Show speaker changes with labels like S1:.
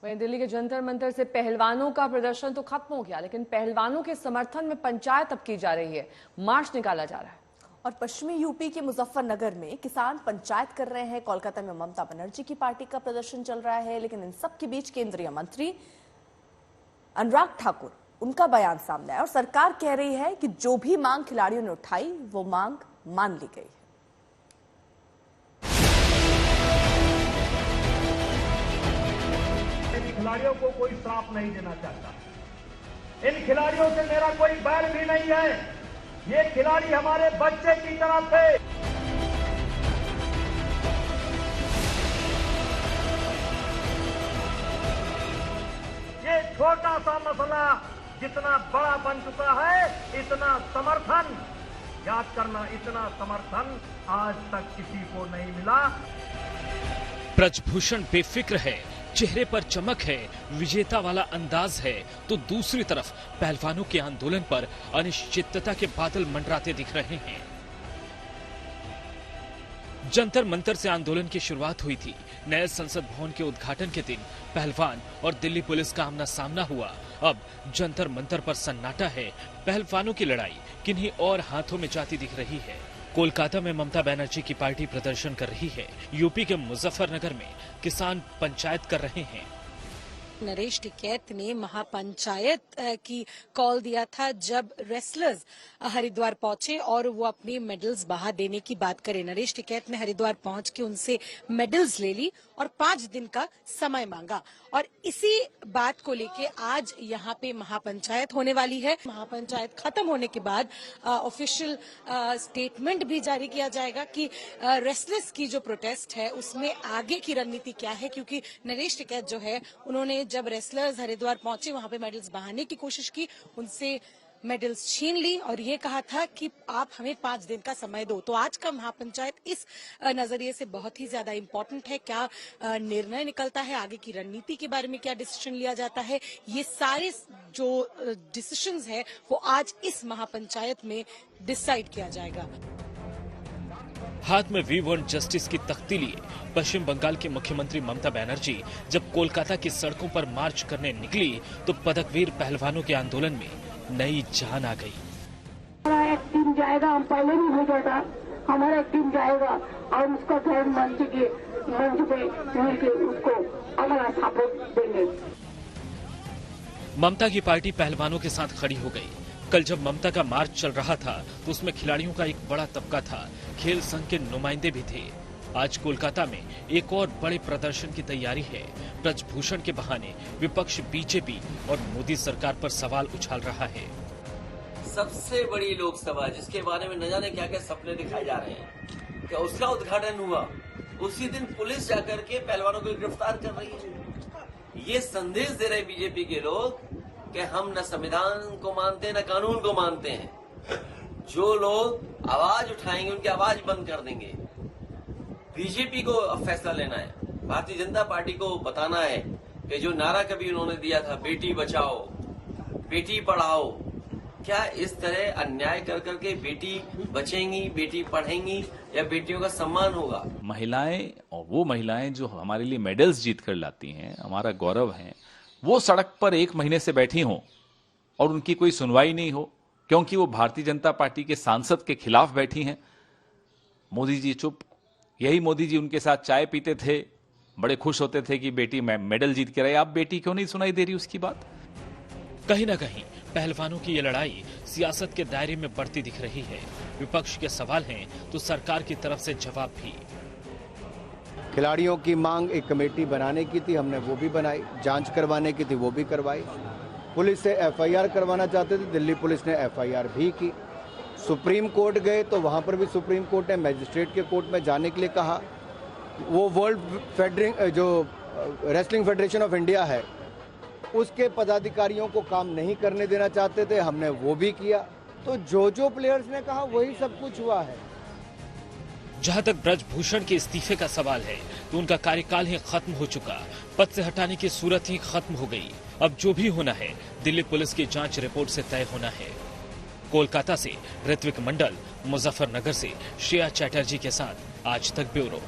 S1: वहीं दिल्ली के जंतर मंतर से पहलवानों का प्रदर्शन तो खत्म हो गया, लेकिन पहलवानों के समर्थन में पंचायत अब की जा रही है। मार्च निकाला जा रहा है।
S2: और पश्चिमी यूपी के मुजफ्फरनगर में किसान पंचायत कर रहे हैं। कोलकाता में ममता बनर्जी की पार्टी का प्रदर्शन चल रहा है, लेकिन इन सब के बीच केंद्रीय मंत्री अनुराग ठाकुर, उनका बयान सामने आया और सरकार कह रही है कि जो भी मांग खिलाड़ियों ने उठाई वो मांग मान ली गई है।
S3: खिलाड़ियों को कोई श्राप नहीं देना चाहता। इन खिलाड़ियों से मेरा कोई बैर भी नहीं है। ये खिलाड़ी हमारे बच्चे की तरह थे। ये छोटा सा मसला जितना बड़ा बन चुका है, इतना समर्थन, याद करना, इतना समर्थन आज तक किसी को नहीं मिला।
S4: ब्रजभूषण बेफिक्र है, चेहरे पर चमक है, विजेता वाला अंदाज है, तो दूसरी तरफ पहलवानों के आंदोलन पर अनिश्चितता के बादल मंडराते दिख रहे हैं। जंतर मंतर से आंदोलन की शुरुआत हुई थी। नए संसद भवन के उद्घाटन के दिन पहलवान और दिल्ली पुलिस का आमना सामना हुआ। अब जंतर मंतर पर सन्नाटा है। पहलवानों की लड़ाई किन्हीं और हाथों में जाती दिख रही है। कोलकाता में ममता बनर्जी की पार्टी प्रदर्शन कर रही है। यूपी के मुजफ्फरनगर में किसान पंचायत कर रहे हैं।
S5: नरेश टिकैत ने महापंचायत की कॉल दिया था जब रेसलर्स हरिद्वार पहुंचे और वो अपने मेडल्स बहा देने की बात करें। नरेश टिकैत ने हरिद्वार पहुंच के उनसे मेडल्स ले ली और 5 दिन का समय मांगा और इसी बात को लेके आज यहाँ पे महापंचायत होने वाली है। महापंचायत खत्म होने के बाद ऑफिशियल स्टेटमेंट भी जारी किया जाएगा कि रेसलर्स की जो प्रोटेस्ट है उसमें आगे की रणनीति क्या है, क्योंकि नरेश टिकैत जो है उन्होंने जब रेसलर्स हरिद्वार पहुंचे वहां पे मेडल्स बहाने की कोशिश की, उनसे मेडल्स छीन ली और ये कहा था कि आप हमें 5 दिन का समय दो। तो आज का महापंचायत इस नजरिए से बहुत ही ज्यादा इम्पोर्टेंट है। क्या निर्णय निकलता है, आगे की रणनीति के बारे में क्या डिसीजन लिया जाता है, ये सारे जो डिसीजंस है वो आज इस महापंचायत में डिसाइड किया जाएगा।
S4: हाथ में वी वांट जस्टिस की तख्ती लिए पश्चिम बंगाल की मुख्यमंत्री ममता बनर्जी जब कोलकाता की सड़कों पर मार्च करने निकली तो पदकवीर पहलवानों के आंदोलन में नई जान आ गई।
S6: हमारा एक टीम जाएगा, हम पहले भी भेजा था, हमारा एक टीम जाएगा और उसका गैर मंच पे मिलकर उसको हमारा सपोर्ट देंगे।
S4: ममता की पार्टी पहलवानों के साथ खड़ी हो गई। कल जब ममता का मार्च चल रहा था तो उसमें खिलाड़ियों का एक बड़ा तबका था, खेल संघ के नुमाइंदे भी थे। आज कोलकाता में एक और बड़े प्रदर्शन की तैयारी है। ब्रजभूषण के बहाने विपक्ष बीजेपी और मोदी सरकार पर सवाल उछाल रहा है।
S7: सबसे बड़ी लोकसभा जिसके बारे में न जाने क्या क्या सपने दिखाए जा रहे हैं, क्या उसका उद्घाटन हुआ, उसी दिन पुलिस जाकर के पहलवानों को गिरफ्तार कर रही है। ये संदेश दे रहे बीजेपी के लोग कि हम न संविधान को मानते न कानून को मानते हैं। जो लोग आवाज उठाएंगे उनकी आवाज बंद कर देंगे। बीजेपी को अब फैसला लेना है, भारतीय जनता पार्टी को बताना है कि जो नारा कभी उन्होंने दिया था, बेटी बचाओ बेटी पढ़ाओ, क्या इस तरह अन्याय कर करके बेटी बचेंगी, बेटी पढ़ेंगी या बेटियों का सम्मान होगा?
S8: महिलाएं और वो महिलाएं जो हमारे लिए मेडल्स जीत कर लाती हैं, हमारा गौरव है, वो सड़क पर 1 महीने से बैठी हों और उनकी कोई सुनवाई नहीं हो क्योंकि वो भारतीय जनता पार्टी के सांसद के खिलाफ बैठी हैं। मोदी जी चुप। यही मोदी जी उनके साथ चाय पीते थे, बड़े खुश होते थे कि बेटी मेडल जीत के रहे। आप बेटी क्यों नहीं सुनाई दे रही उसकी बात?
S4: कहीं ना कहीं पहलवानों की ये लड़ाई सियासत के दायरे में बढ़ती दिख रही है। विपक्ष के सवाल हैं तो सरकार की तरफ से जवाब भी।
S9: खिलाड़ियों की मांग एक कमेटी बनाने की थी, हमने वो भी बनाई, जांच करवाने की थी वो भी करवाई। पुलिस से एफआईआर करवाना चाहते थे, दिल्ली पुलिस ने एफआईआर भी की। सुप्रीम कोर्ट गए तो वहां पर भी सुप्रीम कोर्ट ने मैजिस्ट्रेट के कोर्ट में जाने के लिए कहा। वो वर्ल्ड जो रेसलिंग फेडरेशन ऑफ इंडिया है उसके पदाधिकारियों को काम नहीं करने देना चाहते थे, हमने वो भी किया। तो जो प्लेयर्स ने कहा वही सब कुछ हुआ है।
S4: जहां तक ब्रजभूषण के इस्तीफे का सवाल है तो उनका कार्यकाल ही खत्म हो चुका, पद से हटाने की सूरत ही खत्म हो गई। अब जो भी होना है दिल्ली पुलिस की जांच रिपोर्ट से तय होना है। कोलकाता से ऋत्विक मंडल, मुजफ्फरनगर से श्रेया चैटर्जी के साथ आज तक ब्यूरो।